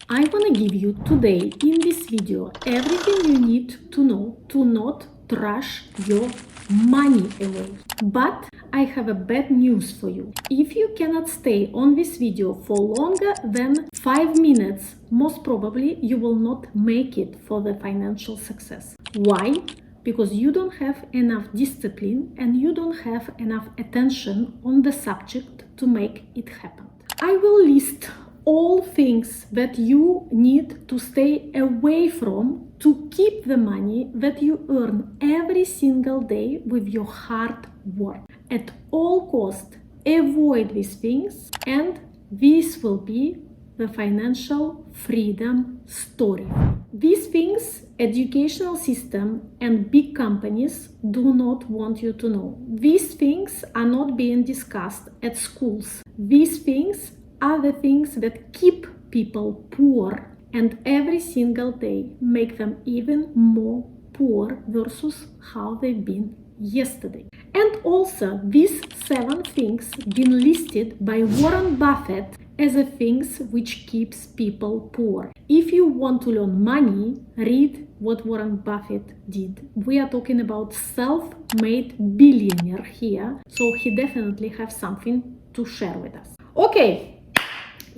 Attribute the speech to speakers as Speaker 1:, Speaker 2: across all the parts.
Speaker 1: I want to give you today in this video everything you need to know to not trash your money away. But I have a bad news for you. If you cannot stay on this video for longer than 5 minutes, most probably you will not make it for the financial success. Why? Because you don't have enough discipline and you don't have enough attention on the subject to make it happen. I will list all things that you need to stay away from to keep the money that you earn every single day with your hard work. At all costs, avoid these things, and this will be the financial freedom story. These things, educational system and big companies do not want you to know. These things are not being discussed at schools. These things are the things that keep people poor and every single day make them even more poor versus how they've been yesterday. And also, these 7 things been listed by Warren Buffett as the things which keeps people poor. If you want to learn money, read what Warren Buffett did. We are talking about self-made billionaire here, so he definitely has something to share with us. Okay.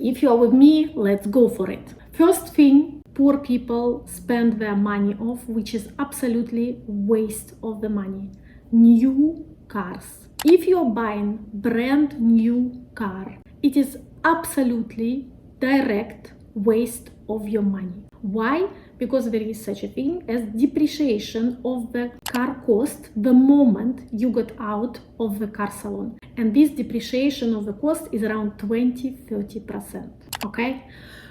Speaker 1: If you are with me, let's go for it. First thing, poor people spend their money off, which is absolutely waste of the money. New cars. If you're buying brand new car, it is absolutely direct waste of your money. Why? Because there is such a thing as depreciation of the car cost the moment you got out of the car salon. And this depreciation of the cost is around 20-30%. Okay?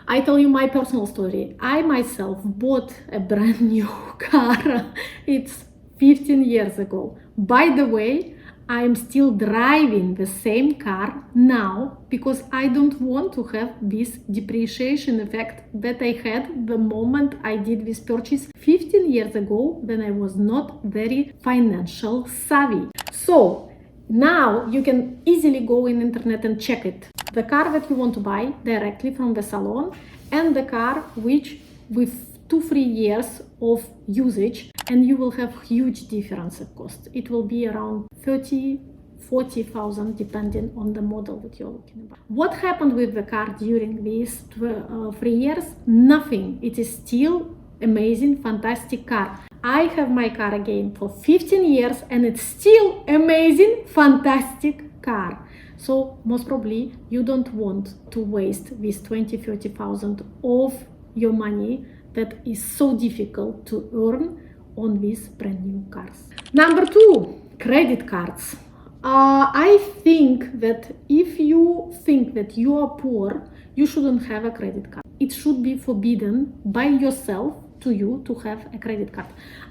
Speaker 1: I tell you my personal story. I myself bought a brand new car. It's 15 years ago. By the way, I'm still driving the same car now because I don't want to have this depreciation effect that I had the moment I did this purchase 15 years ago when I was not very financial savvy. So now you can easily go in internet and check it. The car that you want to buy directly from the salon and the car which with 2-3 years of usage, and you will have huge difference of cost. It will be around 30,000-40,000 depending on the model that you're looking at. What happened with the car during these 3 years? Nothing. It is still amazing, fantastic car. I have my car again for 15 years and it's still amazing, fantastic car. So most probably you don't want to waste this 20,000-30,000 of your money that is so difficult to earn on these brand new cars. Number 2, credit cards. I think that if you think that you are poor, you shouldn't have a credit card. It should be forbidden by yourself to you to have a credit card.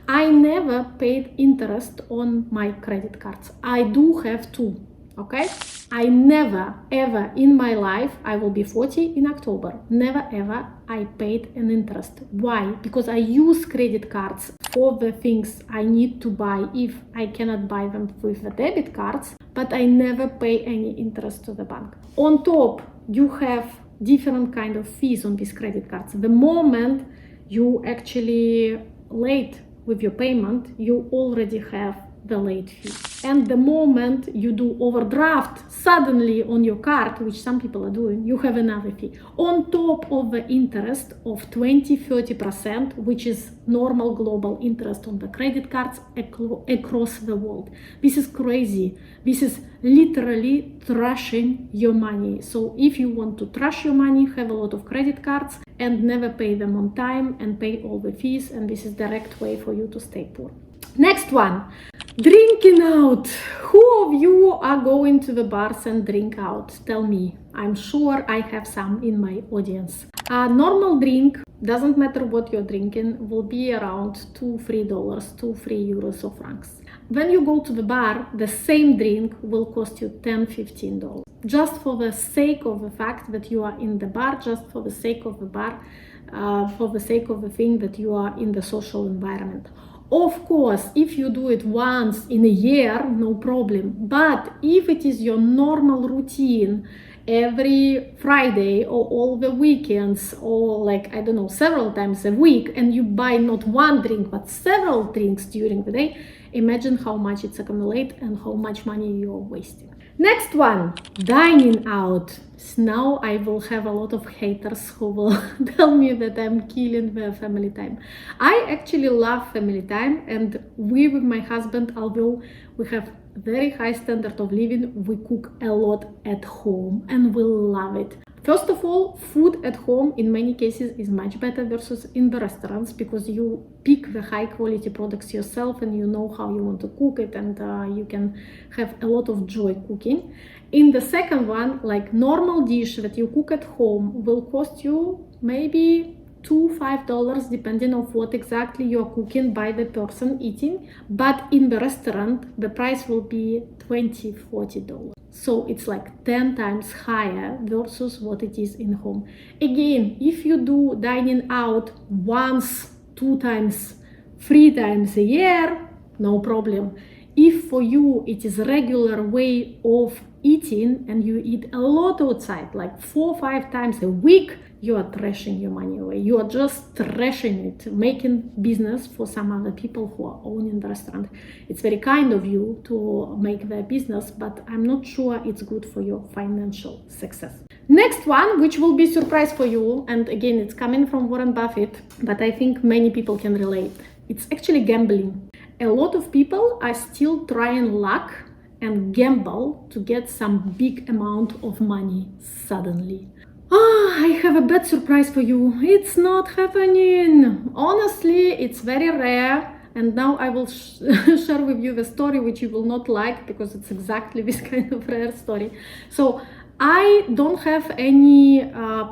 Speaker 1: I never paid interest on my credit cards. I do have 2. Okay? I never ever in my life, I will be 40 in October, never ever I paid an interest. Why? Because I use credit cards for the things I need to buy if I cannot buy them with the debit cards, but I never pay any interest to the bank. On top, you have different kind of fees on these credit cards. The moment you actually late with your payment, you already have the late fee. And the moment you do overdraft suddenly on your card, which some people are doing, you have another fee. On top of the interest of 20-30%, which is normal global interest on the credit cards across the world. This is crazy. This is literally trashing your money. So if you want to trash your money, have a lot of credit cards and never pay them on time and pay all the fees. And this is direct way for you to stay poor. Next one. Drinking out. Who of you are going to the bars and drink out? Tell me. I'm sure I have some in my audience. A normal drink, doesn't matter what you're drinking, will be around $2-3, €2-3 or francs. When you go to the bar, the same drink will cost you $10-15. Just for the sake of the fact that you are in the bar, just for the sake of the bar, for the sake of the thing that you are in the social environment. Of course, if you do it once in a year, no problem. But if it is your normal routine every Friday or all the weekends, or like, I don't know, several times a week, and you buy not one drink but several drinks during the day, imagine how much it's accumulate and how much money you're wasting. Next one, dining out. Now I will have a lot of haters who will tell me that I'm killing the family time. I actually love family time, and we with my husband, although we have very high standard of living, we cook a lot at home and we love it. First of all, food at home in many cases is much better versus in the restaurants, because you pick the high quality products yourself and you know how you want to cook it, and you can have a lot of joy cooking. In the second one, like normal dish that you cook at home will cost you maybe $2-5 depending on what exactly you're cooking by the person eating, but in the restaurant the price will be $20-40. So it's like 10 times higher versus what it is in home. Again, if you do dining out once, 2 times, 3 times a year, no problem. If for you it is a regular way of eating and you eat a lot outside, like 4-5 times a week, you are trashing your money away. You are just trashing it, making business for some other people who are owning the restaurant. It's very kind of you to make their business, but I'm not sure it's good for your financial success. Next one, which will be a surprise for you, and again, it's coming from Warren Buffett, but I think many people can relate. It's actually gambling. A lot of people are still trying luck and gamble to get some big amount of money suddenly. I have a bad surprise for you. It's not happening. Honestly, it's very rare. And now I will share with you the story which you will not like, because it's exactly this kind of rare story. So I don't have any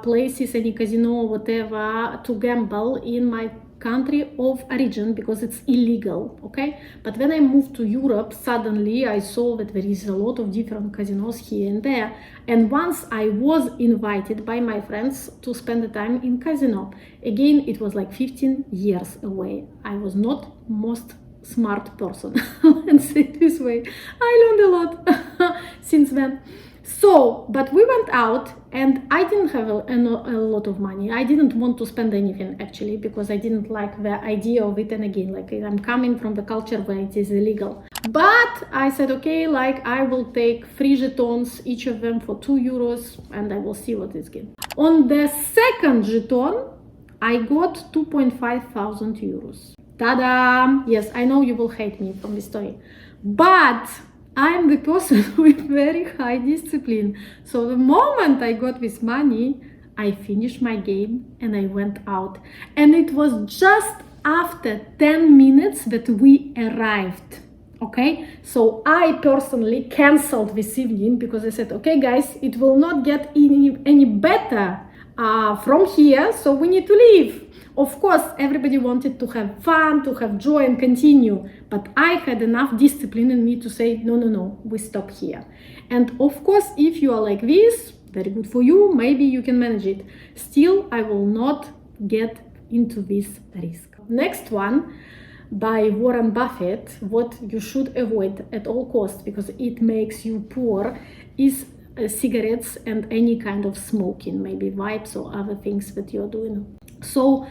Speaker 1: places, any casino or whatever to gamble in my country of origin, because it's illegal, okay? But when I moved to Europe, suddenly I saw that there is a lot of different casinos here and there, and once I was invited by my friends to spend the time in casino. Again, it was like 15 years away. I was not most smart person, let's say it this way. I learned a lot since then. So, but we went out and I didn't have a lot of money. I didn't want to spend anything actually, because I didn't like the idea of it. And again, like, I'm coming from the culture where it is illegal. But I said, okay, like, I will take 3 jetons, each of them for €2, and I will see what it's getting. On the second jeton, I got €2,500. Ta-da! Yes, I know you will hate me from this story, but I'm the person with very high discipline. So the moment I got this money, I finished my game and I went out. And it was just after 10 minutes that we arrived. Okay, so I personally canceled this evening, because I said, okay guys, it will not get any better from here, so we need to leave. Of course, everybody wanted to have fun, to have joy and continue, but I had enough discipline in me to say, no, we stop here. And of course, if you are like this, very good for you, maybe you can manage it. Still, I will not get into this risk. Next one, by Warren Buffett, what you should avoid at all costs, because it makes you poor, is cigarettes and any kind of smoking, maybe vapes or other things that you're doing. So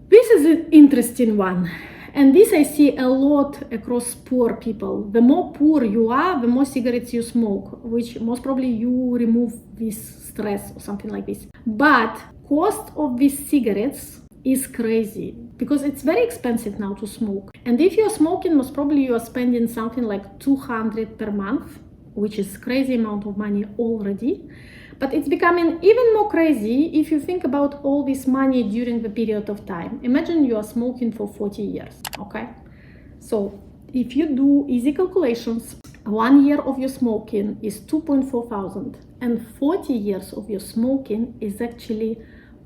Speaker 1: this is an interesting one, and this I see a lot across poor people. The more poor you are, the more cigarettes you smoke, which most probably you remove this stress or something like this. But cost of these cigarettes is crazy, because it's very expensive now to smoke. And if you're smoking, most probably you are spending something like $200 per month, which is crazy amount of money already. But it's becoming even more crazy if you think about all this money during the period of time. Imagine you are smoking for 40 years, okay? So if you do easy calculations, 1 year of your smoking is 2.4 thousand, and 40 years of your smoking is actually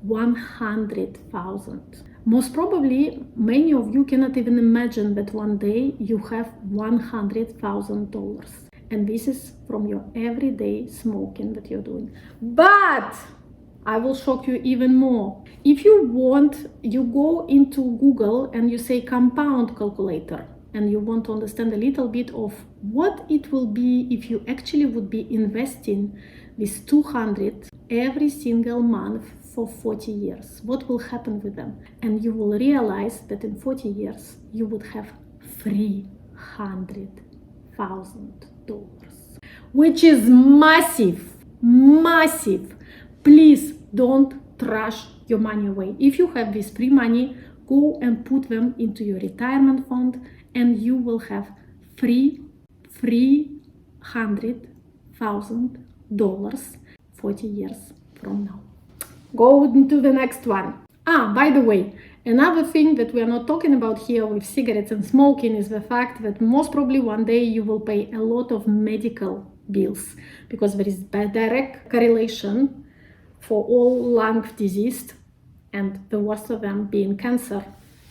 Speaker 1: 100,000. Most probably, many of you cannot even imagine that one day you have $100,000. And this is from your everyday smoking that you're doing. But I will shock you even more. If you want, you go into Google and you say compound calculator, and you want to understand a little bit of what it will be if you actually would be investing with 200 every single month for 40 years, what will happen with them? And you will realize that in 40 years you would have $300,000, which is massive, massive. Please don't trash your money away. If you have this free money, go and put them into your retirement fund, and you will have $300,000 40 years from now. Go into the next one. By the way, another thing that we are not talking about here with cigarettes and smoking is the fact that most probably one day you will pay a lot of medical bills, because there is a direct correlation for all lung disease, and the worst of them being cancer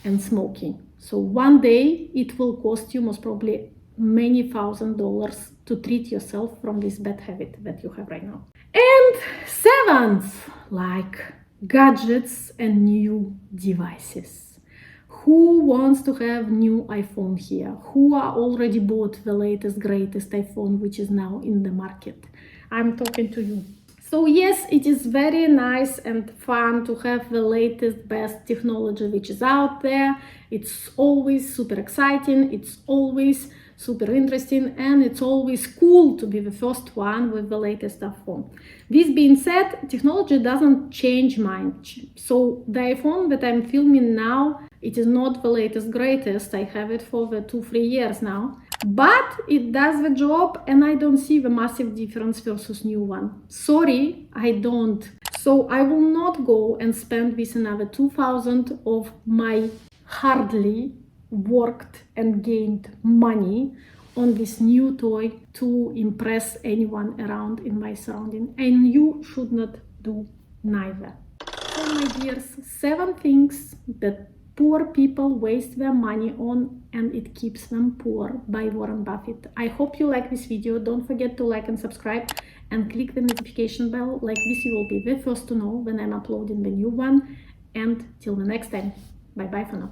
Speaker 1: and smoking. So one day it will cost you most probably many $1,000s to treat yourself from this bad habit that you have right now. And seventh, like gadgets and new devices. Who wants to have new iPhone here? Who are already bought the latest, greatest iPhone which is now in the market? I'm talking to you. So yes, it is very nice and fun to have the latest, best technology which is out there. It's always super exciting, it's always super interesting, and it's always cool to be the first one with the latest iPhone. This being said, technology doesn't change much. So the iPhone that I'm filming now, it is not the latest, greatest. I have it for the 2-3 years now. But it does the job, and I don't see the massive difference versus new one. Sorry, I don't. So I will not go and spend this another 2,000 of my hardly worked and gained money on this new toy to impress anyone around in my surrounding. And you should not do neither. So my dears, 7 things that poor people waste their money on and it keeps them poor, by Warren Buffett. I hope you like this video. Don't forget to like and subscribe and click the notification bell. Like this, you will be the first to know when I'm uploading the new one. And till the next time, bye bye for now.